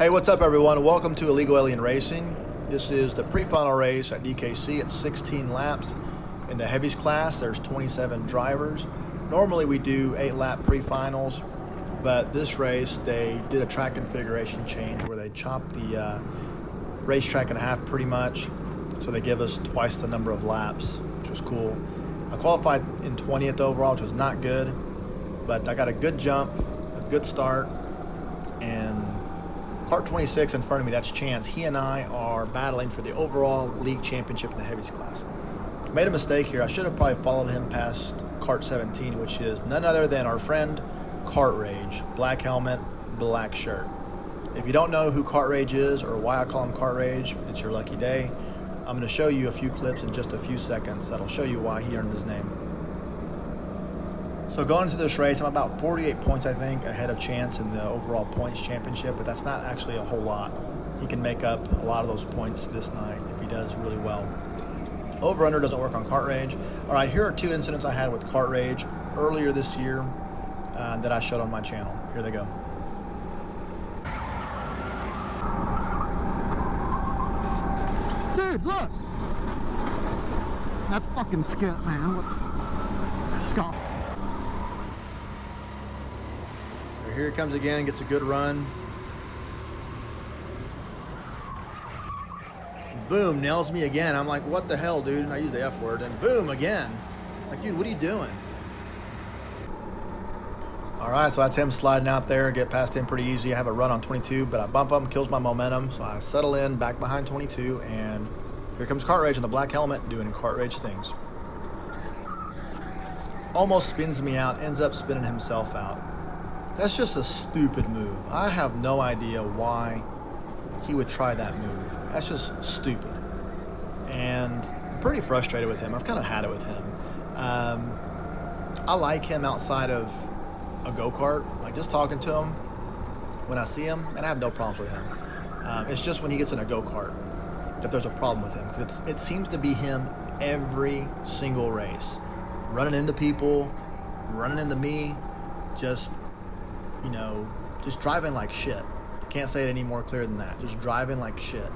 Hey, what's up everyone? Welcome to Illegal Alien Racing. This is the pre-final race at DKC. It's 16 laps. In the heavies class, there's 27 drivers. Normally we do 8-lap pre-finals, but this race they did a track configuration change where they chopped the racetrack in half pretty much. So they give us twice the number of laps, which was cool. I qualified in 20th overall, which was not good, but I got a good jump, a good start, and Kart 26 in front of me, that's Chance. He and I are battling for the overall league championship in the heavies class. Made a mistake here. I should have probably followed him past Kart 17, which is none other than our friend Kart Rage. Black helmet, black shirt. If you don't know who Kart Rage is or why I call him Kart Rage, it's your lucky day. I'm going to show you a few clips in just a few seconds that'll show you why he earned his name. So going into this race, I'm about 48 points, I think, ahead of Chance in the overall points championship, but that's not actually a whole lot. He can make up a lot of those points this night if he does really well. Over-under doesn't work on Kart Rage. All right, here are two incidents I had with Kart Rage earlier this year that I showed on my channel. Here they go. Dude, look! That's fucking skip, man. Stop. Here it comes again, gets a good run. Boom, nails me again. I'm like, what the hell, dude? And I use the F word, and boom, again. Like, dude, what are you doing? All right, so that's him sliding out there. Get past him pretty easy. I have a run on 22, but I bump him, kills my momentum. So I settle in back behind 22, and here comes Kart Rage in the black helmet doing Kart Rage things. Almost spins me out, ends up spinning himself out. That's just a stupid move. I have no idea why he would try that move. That's just stupid. And I'm pretty frustrated with him. I've kind of had it with him. I like him outside of a go-kart. Like just talking to him when I see him, and I have no problems with him. It's just when he gets in a go-kart that there's a problem with him. Because it seems to be him every single race. Running into people, running into me, just... you know, just driving like shit. Can't say it any more clear than that. Just driving like shit.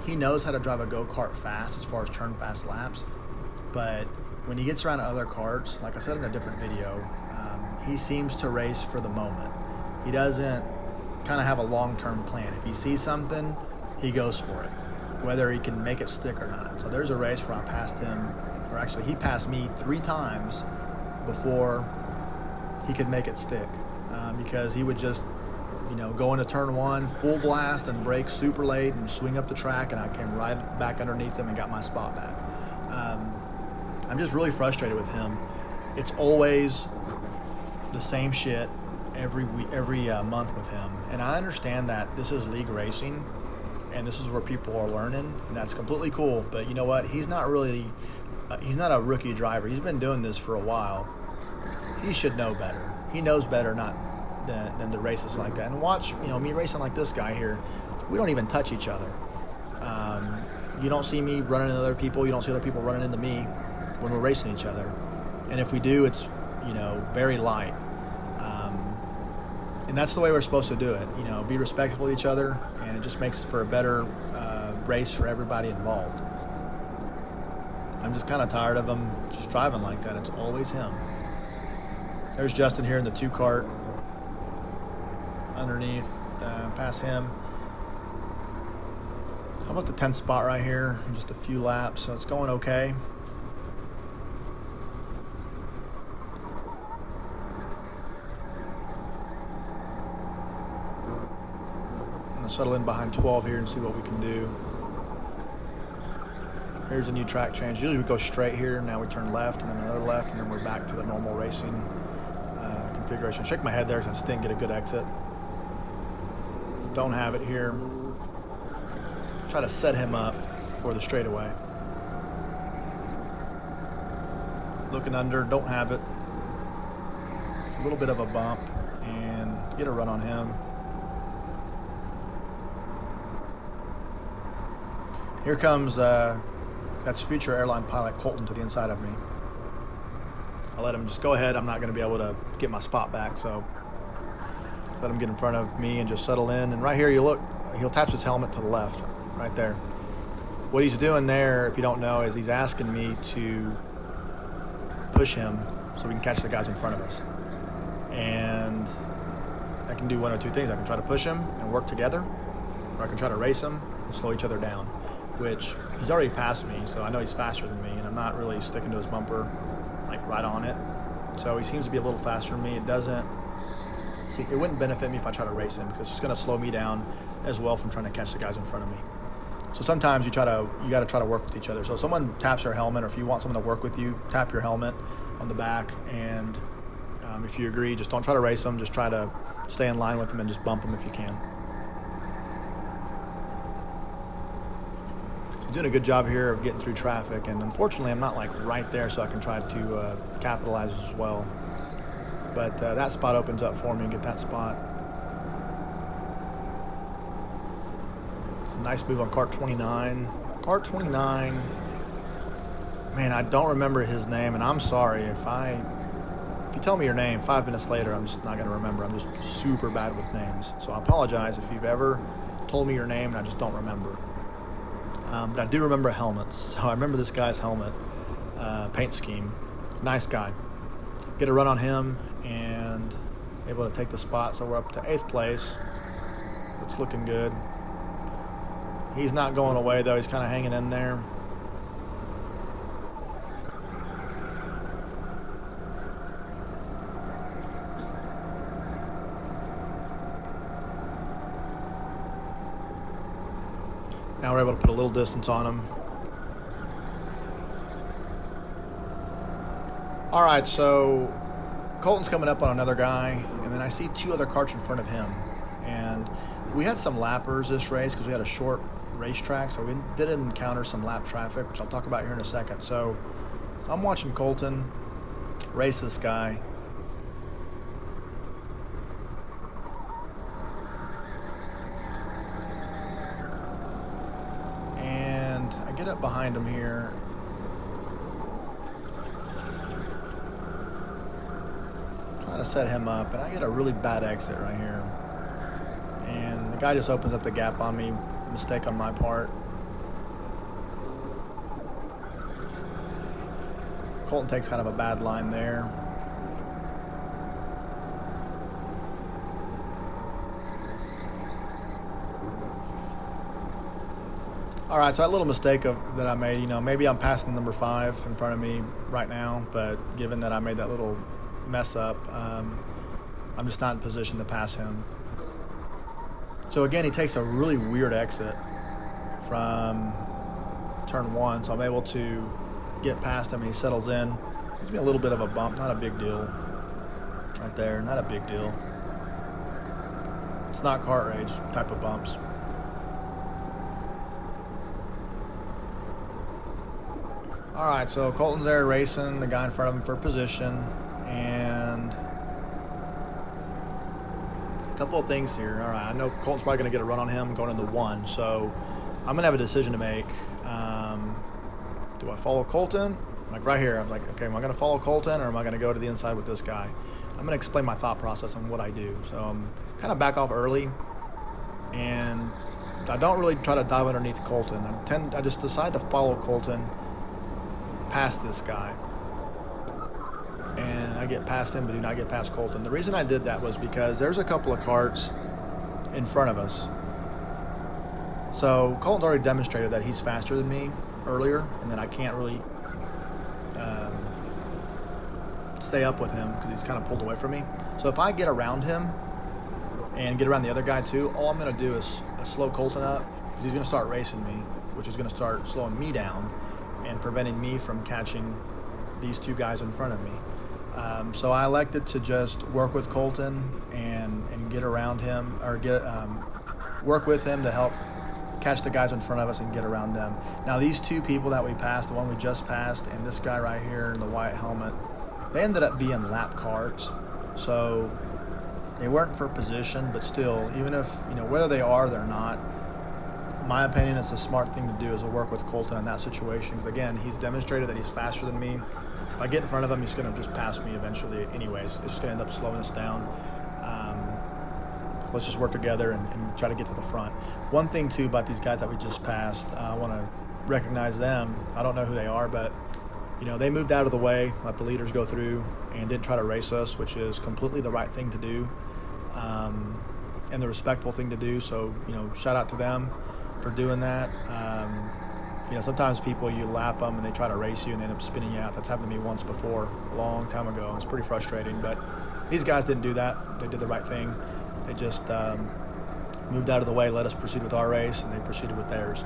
He knows how to drive a go-kart fast as far as turn fast laps, but when he gets around other karts, like I said in a different video, he seems to race for the moment. He doesn't kind of have a long-term plan. If he sees something, he goes for it, whether he can make it stick or not. So there's a race where I passed him, or actually he passed me 3 times before he could make it stick. Because he would just, you know, go into turn 1, full blast and brake super late and swing up the track, and I came right back underneath him and got my spot back. I'm just really frustrated with him. It's always the same shit every month with him, and I understand that this is league racing and this is where people are learning, and that's completely cool, but you know what, he's not really he's not a rookie driver. He's been doing this for a while. He should know better. He knows better than to race us like that. And watch, you know, me racing like this guy here, we don't even touch each other. You don't see me running into other people. You don't see other people running into me when we're racing each other. And if we do, it's, you know, very light. And that's the way we're supposed to do it. You know, be respectful of each other, and it just makes for a better race for everybody involved. I'm just kind of tired of him just driving like that. It's always him. There's Justin here in the 2 kart underneath, past him. How about the 10th spot right here in just a few laps, so it's going okay. I'm gonna settle in behind 12 here and see what we can do. Here's a new track change. Usually we go straight here, now we turn left and then another left, and then we're back to the normal racing configuration. Shake my head there because I just didn't get a good exit. Don't have it here. Try to set him up for the straightaway. Looking under, don't have it. It's a little bit of a bump, and get a run on him. Here comes, that's future airline pilot Colton to the inside of me. I let him just go ahead. I'm not going to be able to get my spot back, so let him get in front of me and just settle in. And right here, you look, he'll tap his helmet to the left, right there. What he's doing there, if you don't know, is he's asking me to push him so we can catch the guys in front of us. And I can do one or two things. I can try to push him and work together, or I can try to race him and slow each other down, which he's already passed me, so I know he's faster than me, and I'm not really sticking to his bumper, like right on it. So he seems to be a little faster than me. It wouldn't benefit me if I try to race him, because it's just going to slow me down as well from trying to catch the guys in front of me. So sometimes you got to try to work with each other. So if someone taps their helmet, or if you want someone to work with you, tap your helmet on the back, and if you agree, just don't try to race them. Just try to stay in line with them and just bump them if you can. He's doing a good job here of getting through traffic, and unfortunately I'm not like right there, so I can try to capitalize as well. But that spot opens up for me and get that spot. It's a nice move on Cart 29. Cart 29, man, I don't remember his name, and I'm sorry if you tell me your name 5 minutes later, I'm just not going to remember. I'm just super bad with names. So I apologize if you've ever told me your name and I just don't remember. But I do remember helmets. So I remember this guy's helmet, paint scheme. Nice guy. Get a run on him and able to take the spot. So we're up to 8th place. It's looking good. He's not going away though. He's kind of hanging in there. Now we're able to put a little distance on him. All right, so Colton's coming up on another guy, and then I see 2 other carts in front of him. And we had some lappers this race because we had a short racetrack, so we did encounter some lap traffic, which I'll talk about here in a second. So I'm watching Colton race this guy. I get up behind him here. Try to set him up, and I get a really bad exit right here. And the guy just opens up the gap on me. Mistake on my part. Colton takes kind of a bad line there. All right, so that little mistake that I made, maybe I'm passing number 5 in front of me right now, but given that I made that little mess up, I'm just not in position to pass him. So again, he takes a really weird exit from turn 1, so I'm able to get past him, and he settles in. Gives me a little bit of a bump, not a big deal. Right there, not a big deal. It's not kart rage type of bumps. All right, so Colton's there racing the guy in front of him for position, and a couple of things here. All right, I know Colton's probably going to get a run on him going into 1, so I'm going to have a decision to make. Do I follow Colton? Like right here, I'm like, okay, am I going to follow Colton, or am I going to go to the inside with this guy? I'm going to explain my thought process on what I do. So I'm kind of back off early, and I don't really try to dive underneath Colton. I just decide to follow Colton past this guy, and I get past him but do not get past Colton. The reason I did that was because there's a couple of carts in front of us. So Colton's already demonstrated that he's faster than me earlier, and that I can't really stay up with him because he's kind of pulled away from me. So if I get around him and get around the other guy too, all I'm going to do is slow Colton up, because he's going to start racing me, which is going to start slowing me down and preventing me from catching these 2 guys in front of me. So I elected to just work with Colton and get around him, or work with him to help catch the guys in front of us and get around them. Now these 2 people that we passed, the one we just passed and this guy right here in the white helmet, they ended up being lap carts. So they weren't for position, but still, even if, whether they are, they're not, my opinion, it's a smart thing to do is to work with Colton in that situation, because again, he's demonstrated that he's faster than me. If I get in front of him, he's going to just pass me eventually anyways. It's just going to end up slowing us down. let's just work together and try to get to the front. One thing too about these guys that we just passed, I want to recognize them. I don't know who they are, but they moved out of the way, let the leaders go through, and didn't try to race us, which is completely the right thing to do, and the respectful thing to do. So shout out to them for doing that. Sometimes people, you lap them and they try to race you and they end up spinning you out. That's happened to me once before, a long time ago. It's pretty frustrating, but these guys didn't do that. They did the right thing. They just moved out of the way, let us proceed with our race, and they proceeded with theirs.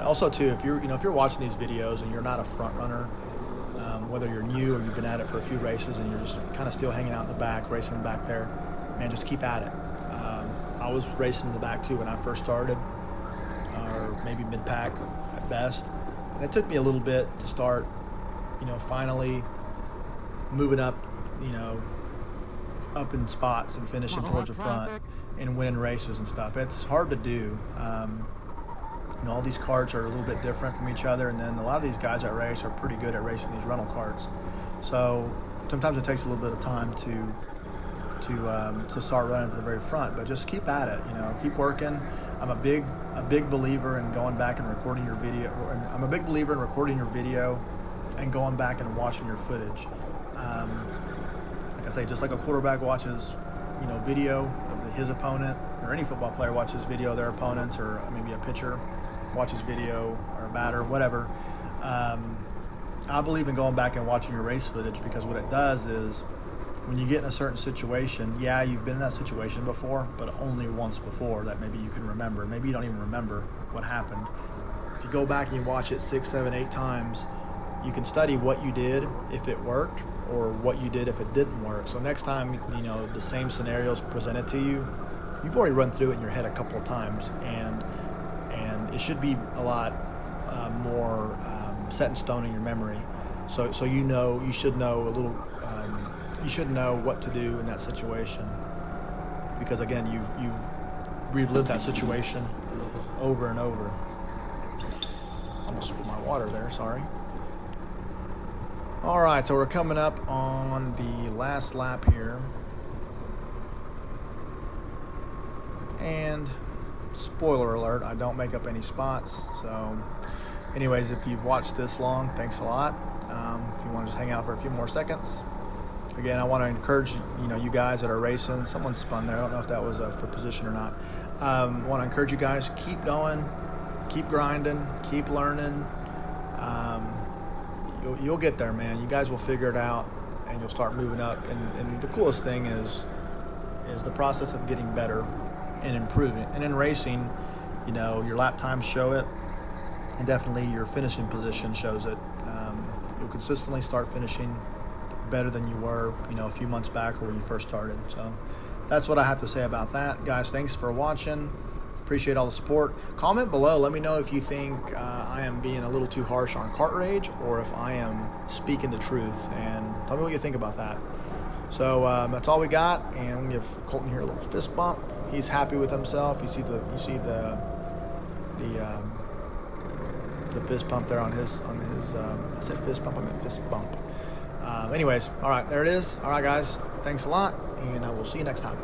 Also, too, if you're watching these videos and you're not a front runner, whether you're new or you've been at it for a few races and you're just kind of still hanging out in the back, racing back there, man, just keep at it. I was racing in the back too when I first started, or maybe mid-pack at best, and it took me a little bit to start, finally moving up, up in spots and finishing towards the front and winning races and stuff. It's hard to do. All these karts are a little bit different from each other, and then a lot of these guys that race are pretty good at racing these rental karts. So sometimes it takes a little bit of time to start running to the very front, but just keep at it. Keep working. I'm a big believer in going back and recording your video. I'm a big believer in recording your video and going back and watching your footage. Like I say, just like a quarterback watches, video of his opponent, or any football player watches video of their opponents, or maybe a pitcher watches video, or a batter, whatever. I believe in going back and watching your race footage, because what it does is, when you get in a certain situation, yeah, you've been in that situation before, but only once before that maybe you can remember. Maybe you don't even remember what happened. If you go back and you watch it 6, 7, 8 times, you can study what you did if it worked, or what you did if it didn't work. So next time, the same scenarios presented to you, you've already run through it in your head a couple of times, and it should be a lot more set in stone in your memory. So you should know a little. You should know what to do in that situation, because again, you've relived that situation over and over. Almost spilled my water there. Sorry. All right, so we're coming up on the last lap here, and spoiler alert, I don't make up any spots. So anyways, if you've watched this long, thanks a lot. If you want to just hang out for a few more seconds, again, I want to encourage you guys that are racing. Someone spun there. I don't know if that was for position or not. I want to encourage you guys, keep going, keep grinding, keep learning. You'll get there, man. You guys will figure it out, and you'll start moving up. And the coolest thing is the process of getting better and improving. And in racing, your lap times show it, and definitely your finishing position shows it. You'll consistently start finishing better than you were, a few months back or when you first started. So that's what I have to say about that. Guys, thanks for watching. Appreciate all the support. Comment below. Let me know if you think I am being a little too harsh on kart rage, or if I am speaking the truth, and tell me what you think about that. So that's all we got, and I'm gonna give Colton here a little fist bump. He's happy with himself. You see the fist pump there on his I said fist bump, I meant fist bump. Anyways, all right, there it is. All right, guys, thanks a lot, and I will see you next time.